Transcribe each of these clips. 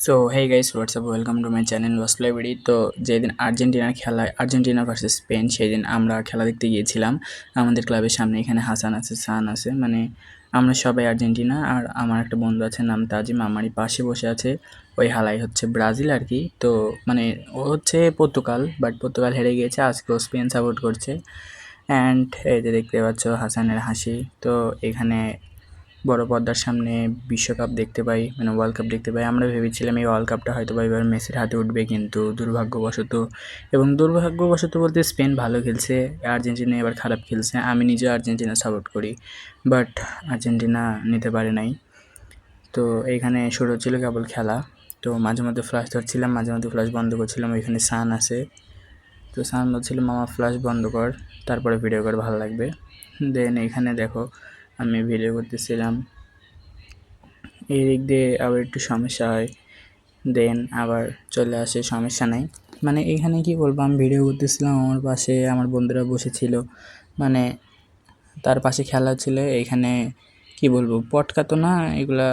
So hey guys what's up welcome to my channel ওয়াসলাইবেরি। তো যেদিন আর্জেন্টিনার খেলা আর্জেন্টিনা ভার্সেস স্পেন সেই দিন আমরা খেলা দেখতে গিয়েছিলাম। আমাদের ক্লাবের সামনে এখানে হাসান আছে, সান আছে, মানে আমরা সবাই আর্জেন্টিনা। আর আমার একটা বন্ধু আছে নাম তাজিম, আমারই পাশে বসে আছে। ওই হালাই হচ্ছে ব্রাজিল আর কি। তো মানে ও হচ্ছে পর্তুগাল, বাট পর্তুগাল হেরে গিয়েছে, আজকে ও স্পেন সাপোর্ট করছে। অ্যান্ড এই যে দেখতে পাচ্ছ হাসানের হাসি। তো এখানে বড় পর্দার সামনে বিশ্বকাপ দেখতে পাই, মানে ওয়ার্ল্ড কাপ দেখতে পাই। আমরা ভেবেছিলাম এই ওয়ার্ল্ড কাপটা হয়তো বা এবার মেসির হাতে উঠবে, কিন্তু দুর্ভাগ্যবশত বলতে স্পেন ভালো খেলছে, আর্জেন্টিনা এবার খারাপ খেলছে। আমি নিজেও আর্জেন্টিনা সাপোর্ট করি, বাট আর্জেন্টিনা নিতে পারে নাই। তো এইখানে শুরু হচ্ছিল কেবল খেলা। তো মাঝে মধ্যে ফ্ল্যাশ ধরছিলাম, মাঝে মধ্যে ফ্ল্যাশ বন্ধ করছিলাম। ওইখানে সান আছে, তো সান বলছিল মামা ফ্ল্যাশ বন্ধ কর, তারপরে ভিডিও কর, ভালো লাগবে। দেন এখানে দেখো আমি ভিডিও করতেছিলাম, এই দিক দিয়ে আবার একটু সমস্যা হয়, দেন আবার চলে আসে, সমস্যা নাই। মানে এখানে কি বলবো, আমি ভিডিও করতেছিলাম, আমার পাশে আমার বন্ধুরা বসেছিল, মানে তার পাশে খেলা ছিল। এইখানে কি বলবো, পটকা তো না, এগুলা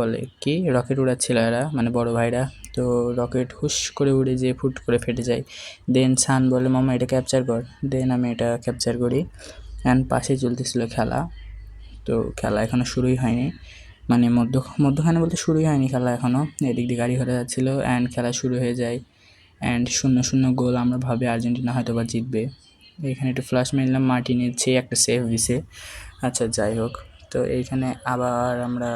বলে কি, রকেট উড়াচ্ছিল এরা, মানে বড় ভাইরা। তো রকেট হুশ করে উড়ে যেয়ে ফুট করে ফেটে যায়। দেন সান বলে মামা এটা ক্যাপচার কর, দেন আমি এটা ক্যাপচার করি। অ্যান্ড পাশে চলতেছিল খেলা। তো খেলা এখনও শুরুই হয়নি, মানে মধ্যখানে বলতে শুরুই হয়নি খেলা এখনও। এদিক দিয়ে গাড়ি ঘোড়া যাচ্ছিলো, অ্যান্ড খেলা শুরু হয়ে যায়। অ্যান্ড 0-0 গোল, আমরা ভাবি আর্জেন্টিনা হয়তো বা জিতবে। এইখানে একটু ফ্লাশ মারলাম, মার্টিনেজে একটা সেভ দিছে। আচ্ছা যাই হোক, তো এইখানে আবার আমরা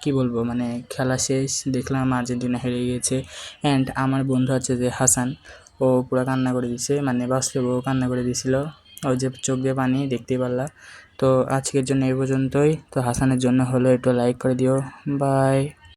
কি বলবো, মানে খেলা শেষ, দেখলাম আর্জেন্টিনা হেরে গিয়েছে। অ্যান্ড আমার বন্ধু আছে যে হাসান, ও পুরো কান্না করে দিছে, মানে বাস্তবে ও কান্না করে দিছিল। ওই যে চোখ দিয়ে পানি দেখতেই পারলা। তো আজকের জন্য এই পর্যন্তই। তো হাসানের জন্য হলো একটু লাইক করে দিও। বাই।